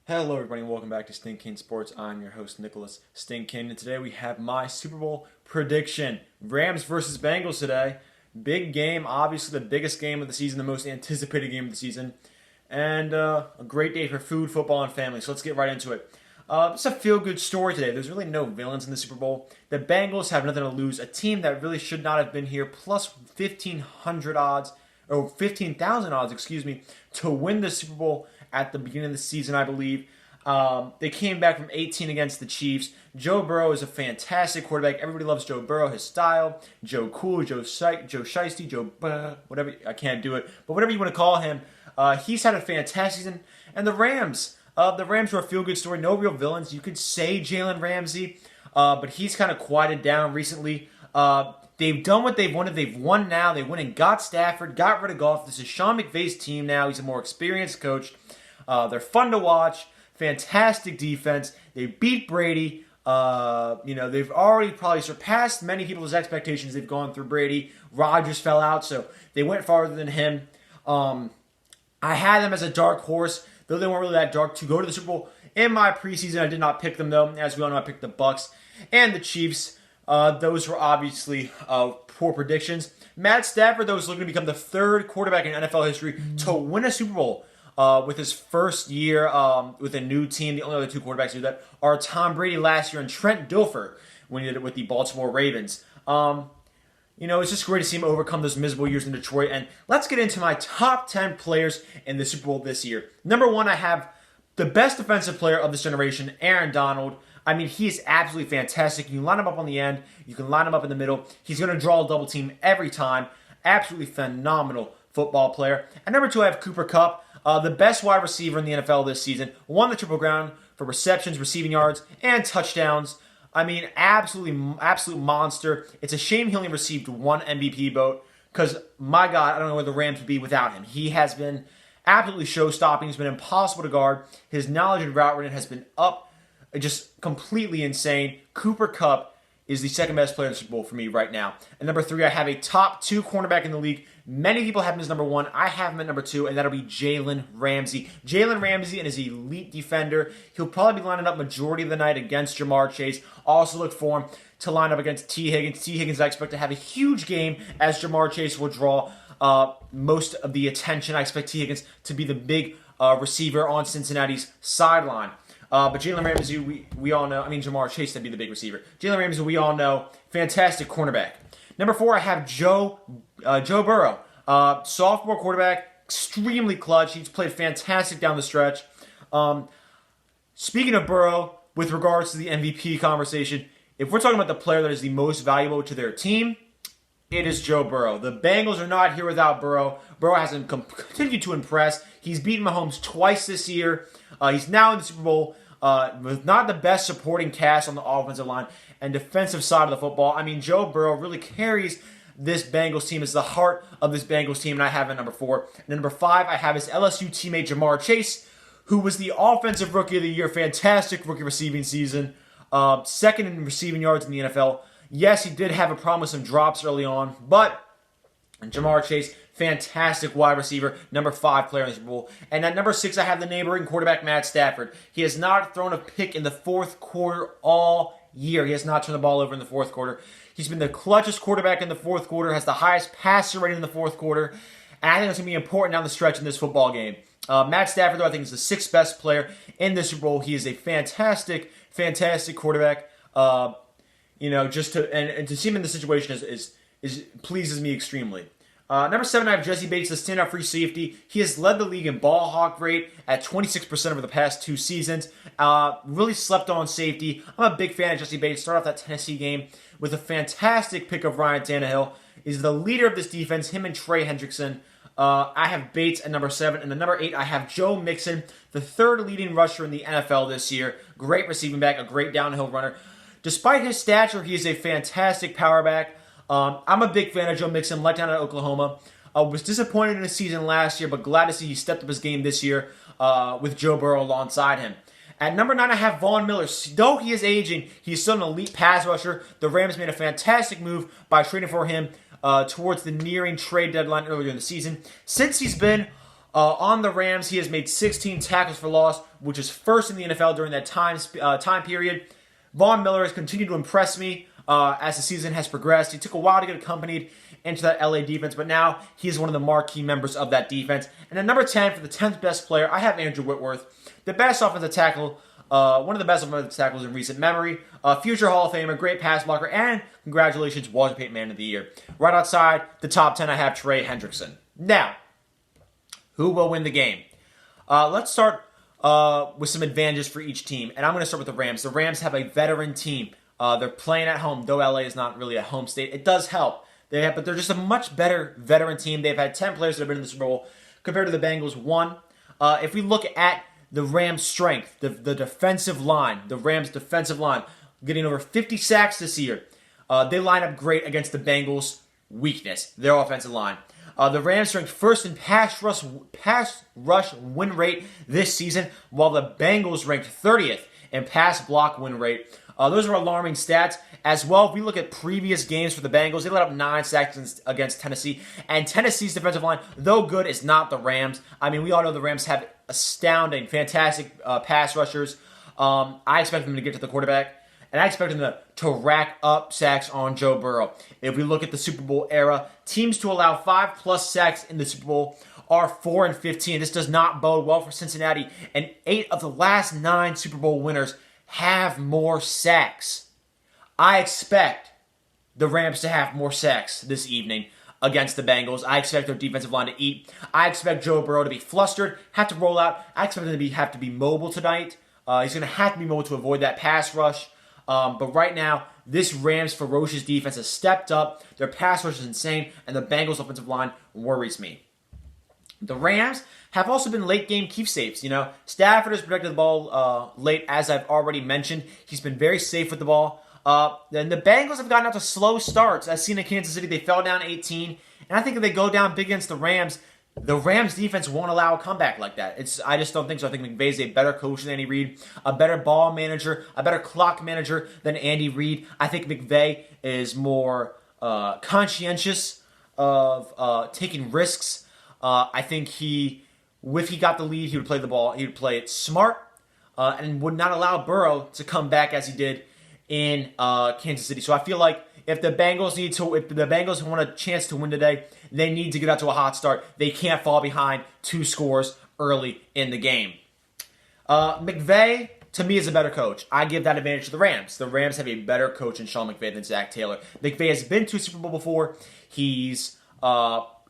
Hello, everybody, and welcome back to Stinkin Sports. I'm your host, Nicholas Stinkin, and today we have my Super Bowl prediction. Rams versus Bengals today. Big game, obviously the biggest game of the season, the most anticipated game of the season, and a great day for food, football, and family. So let's get right into it. It's a feel-good story today. There's really no villains in the Super Bowl. The Bengals have nothing to lose. A team that really should not have been here, plus 1,500 odds, or 15,000 odds, excuse me, to win the Super Bowl at the beginning of the season, I believe. They came back from 18 against the Chiefs. Joe Burrow is a fantastic quarterback. Everybody loves Joe Burrow, his style. Joe Cool, Joe Shiesty, whatever. I can't do it, but whatever you want to call him. He's had a fantastic season. And the Rams were a feel-good story. No real villains. You could say Jalen Ramsey, but he's kind of quieted down recently. They've done what they've wanted. They've won now. They went and got Stafford, got rid of Goff. This is Sean McVay's team now. He's a more experienced coach. They're fun to watch. Fantastic defense. They beat Brady. They've already probably surpassed many people's expectations. They've gone through Brady. Rodgers fell out, so they went farther than him. I had them as a dark horse, though they weren't really that dark, to go to the Super Bowl. In my preseason, I did not pick them, though. As we all know, I picked the Bucks and the Chiefs. Those were obviously poor predictions. Matt Stafford, though, is looking to become the third quarterback in NFL history to win a Super Bowl with his first year with a new team. The only other two quarterbacks to do that are Tom Brady last year and Trent Dilfer when he did it with the Baltimore Ravens. It's just great to see him overcome those miserable years in Detroit. And let's get into my top 10 players in the Super Bowl this year. Number one, I have the best defensive player of this generation, Aaron Donald. I mean, he is absolutely fantastic. You can line him up on the end. You can line him up in the middle. He's going to draw a double team every time. Absolutely phenomenal football player. And number two, I have Cooper Kupp, the best wide receiver in the NFL this season. Won the Triple Crown for receptions, receiving yards, and touchdowns. I mean, absolute monster. It's a shame he only received one MVP vote because, my God, I don't know where the Rams would be without him. He has been absolutely show-stopping. He's been impossible to guard. His knowledge and route running has been up, just completely insane. Cooper Kupp is the second best player in the Super Bowl for me right now. And number three, I have a top two cornerback in the league. Many people have him as number one. I have him at number two, and that'll be Jalen Ramsey. Jalen Ramsey and his elite defender. He'll probably be lining up majority of the night against Jamar Chase. Also look for him to line up against T. Higgins. T. Higgins I expect to have a huge game as Jamar Chase will draw most of the attention. I expect T. Higgins to be the big receiver on Cincinnati's sideline. But Jalen Ramsey, we all know. I mean, Jamar Chase to be the big receiver. Jalen Ramsey, we all know, fantastic cornerback. Number four, I have Joe Burrow, sophomore quarterback, extremely clutch. He's played fantastic down the stretch. Speaking of Burrow, with regards to the MVP conversation, if we're talking about the player that is the most valuable to their team, it is Joe Burrow. The Bengals are not here without Burrow. Burrow hasn't continued to impress. He's beaten Mahomes twice this year. He's now in the Super Bowl with not the best supporting cast on the offensive line and defensive side of the football. I mean, Joe Burrow really carries this Bengals team, is the heart of this Bengals team, and I have it at number four. And number five, I have his LSU teammate Jamar Chase, who was the Offensive Rookie of the Year, fantastic rookie receiving season, second in receiving yards in the NFL. Yes, he did have a problem with some drops early on, but Jamar Chase, fantastic wide receiver, number five player in the Super Bowl. And at number six, I have the neighboring quarterback, Matt Stafford. He has not thrown a pick in the fourth quarter all year. He has not turned the ball over in the fourth quarter. He's been the clutchest quarterback in the fourth quarter, has the highest passer rating in the fourth quarter, and I think it's going to be important down the stretch in this football game. Matt Stafford, though, I think is the sixth best player in the Super Bowl. He is a fantastic quarterback. Just to see him in this situation is pleases me extremely. Number seven, I have Jesse Bates, the standout free safety. He has led the league in ball hawk rate at 26% over the past two seasons. Really slept on safety. I'm a big fan of Jesse Bates. Start off that Tennessee game with a fantastic pick of Ryan Tannehill. He's the leader of this defense, him and Trey Hendrickson. I have Bates at number seven. And at number eight, I have Joe Mixon, the third leading rusher in the NFL this year. Great receiving back, a great downhill runner. Despite his stature, he is a fantastic power back. I'm a big fan of Joe Mixon, let down at Oklahoma. Was disappointed in his season last year, but glad to see he stepped up his game this year with Joe Burrow alongside him. At number 9, I have Von Miller. Though he is aging, he's still an elite pass rusher. The Rams made a fantastic move by trading for him towards the nearing trade deadline earlier in the season. Since he's been On the Rams, he has made 16 tackles for loss, which is first in the NFL during that time period. Von Miller has continued to impress me as the season has progressed. He took a while to get accompanied into that LA defense, but now he's one of the marquee members of that defense. And at number 10, for the 10th best player, I have Andrew Whitworth, the best offensive tackle, one of the best offensive tackles in recent memory, future Hall of Famer, great pass blocker, and congratulations, Walter Payton Man of the Year. Right outside the top 10, I have Trey Hendrickson. Now, who will win the game? Let's start with some advantages for each team, and I'm going to start with the Rams. The Rams have a veteran team. They're playing at home, though LA is not really a home state. It does help. But they're just a much better veteran team. They've had 10 players that have been in the Super Bowl compared to the Bengals 1. If we look at the Rams' strength, the defensive line, the Rams' defensive line, getting over 50 sacks this year. They line up great against the Bengals' weakness, their offensive line. The Rams ranked first in pass rush win rate this season, while the Bengals ranked 30th in pass block win rate. Those are alarming stats. As well, if we look at previous games for the Bengals, they let up 9 sacks against Tennessee. And Tennessee's defensive line, though good, is not the Rams. I mean, we all know the Rams have astounding, fantastic pass rushers. I expect them to get to the quarterback. And I expect them to rack up sacks on Joe Burrow. If we look at the Super Bowl era, teams to allow 5+ sacks in the Super Bowl are 4-15. This does not bode well for Cincinnati. And 8 of the last 9 Super Bowl winners have more sacks. I expect the Rams to have more sacks this evening against the Bengals. I expect their defensive line to eat. I expect Joe Burrow to be flustered, have to roll out. I expect him to have to be mobile tonight. He's going to have to be mobile to avoid that pass rush. But right now, this Rams ferocious defense has stepped up. Their pass rush is insane, and the Bengals offensive line worries me. The Rams have also been late game keep-safes. Stafford has protected the ball late, as I've already mentioned. He's been very safe with the ball. Then the Bengals have gotten out to slow starts. As seen in Kansas City, they fell down 18. And I think if they go down big against the Rams defense won't allow a comeback like that. I just don't think so. I think McVay's a better coach than Andy Reid, a better ball manager, a better clock manager than Andy Reid. I think McVay is more conscientious of taking risks. I think if he got the lead, he would play the ball. He would play it smart and would not allow Burrow to come back as he did in Kansas City. So I feel like if the Bengals want a chance to win today, they need to get out to a hot start. They can't fall behind 2 scores early in the game. McVay, to me, is a better coach. I give that advantage to the Rams. The Rams have a better coach in Sean McVay than Zach Taylor. McVay has been to a Super Bowl before. He's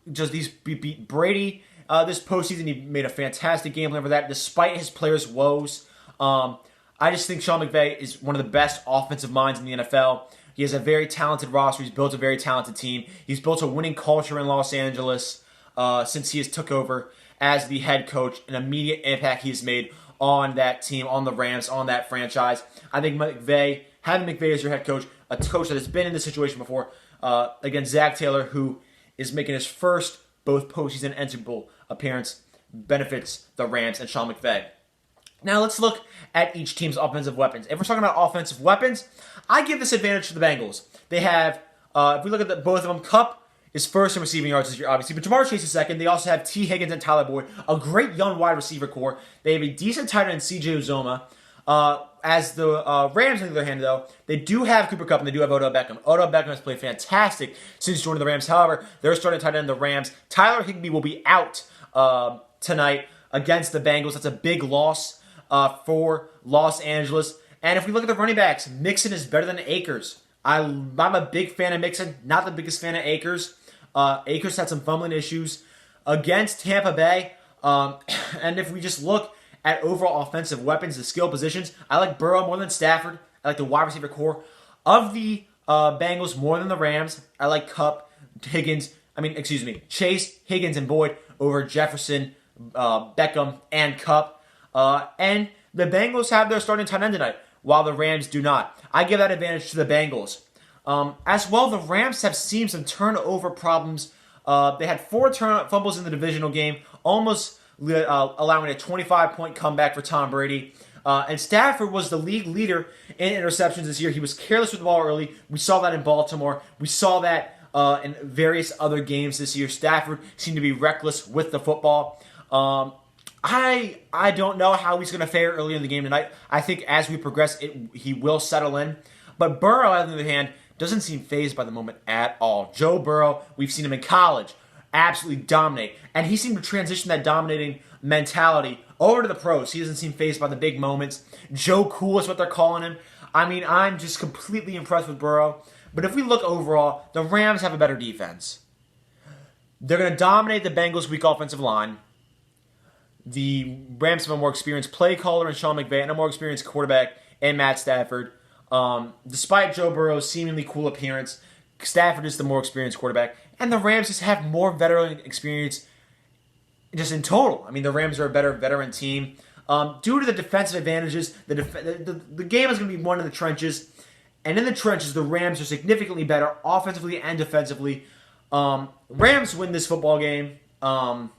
beat Brady this postseason. He made a fantastic game plan for that, despite his players' woes. I just think Sean McVay is one of the best offensive minds in the NFL. He has a very talented roster. He's built a very talented team. He's built a winning culture in Los Angeles since he has took over as the head coach. An immediate impact he has made on that team, on the Rams, on that franchise. I think having McVay as your head coach, a coach that has been in this situation before, against Zach Taylor, who is making his first both postseason and Super Bowl appearance, benefits the Rams and Sean McVay. Now let's look at each team's offensive weapons. If we're talking about offensive weapons, I give this advantage to the Bengals. They have, if we look at both of them, Kupp is first in receiving yards this year, obviously, but Jamar Chase is second. They also have T. Higgins and Tyler Boyd, a great young wide receiver core. They have a decent tight end in C.J. Uzomah. As the Rams, on the other hand, though, they do have Cooper Kupp and they do have Odell Beckham. Odell Beckham has played fantastic since joining the Rams. However, they're starting tight end the Rams. Tyler Higbee will be out tonight against the Bengals. That's a big loss for Los Angeles. And if we look at the running backs, Mixon is better than Akers. I'm a big fan of Mixon, not the biggest fan of Akers. Akers had some fumbling issues against Tampa Bay. And if we just look at overall offensive weapons, the skill positions, I like Burrow more than Stafford. I like the wide receiver core of the Bengals more than the Rams. I like Chase, Higgins, and Boyd over Jefferson, Beckham, and Kupp. And the Bengals have their starting tight end tonight, while the Rams do not. I give that advantage to the Bengals. As well, the Rams have seen some turnover problems. They had 4 fumbles in the divisional game, almost allowing a 25-point comeback for Tom Brady. And Stafford was the league leader in interceptions this year. He was careless with the ball early. We saw that in Baltimore. We saw that in various other games this year. Stafford seemed to be reckless with the football. I don't know how he's going to fare early in the game tonight. I think as we progress, he will settle in. But Burrow, on the other hand, doesn't seem fazed by the moment at all. Joe Burrow, we've seen him in college absolutely dominate. And he seemed to transition that dominating mentality over to the pros. He doesn't seem fazed by the big moments. Joe Cool is what they're calling him. I mean, I'm just completely impressed with Burrow. But if we look overall, the Rams have a better defense. They're going to dominate the Bengals' weak offensive line. The Rams have a more experienced play caller in Sean McVay and a more experienced quarterback in Matt Stafford. Despite Joe Burrow's seemingly cool appearance, Stafford is the more experienced quarterback. And the Rams just have more veteran experience just in total. I mean, the Rams are a better veteran team. Due to the defensive advantages, the game is going to be won in the trenches. And in the trenches, the Rams are significantly better offensively and defensively. Rams win this football game. Their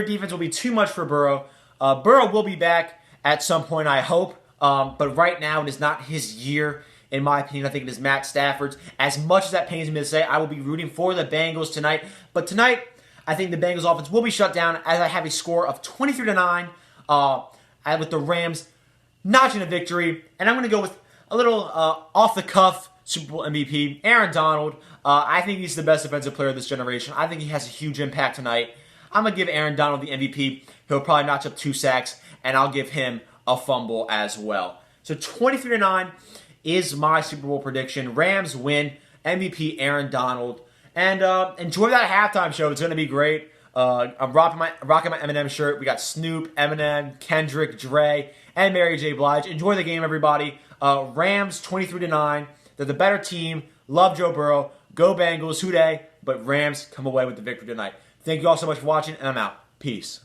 defense will be too much for Burrow. Burrow will be back at some point, I hope. But right now, it is not his year, in my opinion. I think it is Matt Stafford's. As much as that pains me to say, I will be rooting for the Bengals tonight. But tonight, I think the Bengals offense will be shut down as I have a score of 23-9 with the Rams notching a victory. And I'm going to go with a little off-the-cuff Super Bowl MVP, Aaron Donald. I think he's the best defensive player of this generation. I think he has a huge impact tonight. I'm going to give Aaron Donald the MVP. He'll probably notch up 2 sacks, and I'll give him a fumble as well. So 23-9 is my Super Bowl prediction. Rams win, MVP Aaron Donald. And enjoy that halftime show. It's going to be great. I'm rocking my Eminem shirt. We got Snoop, Eminem, Kendrick, Dre, and Mary J. Blige. Enjoy the game, everybody. Rams 23-9. They're the better team. Love Joe Burrow. Go Bengals. Hoo-day. But Rams come away with the victory tonight. Thank you all so much for watching, and I'm out. Peace.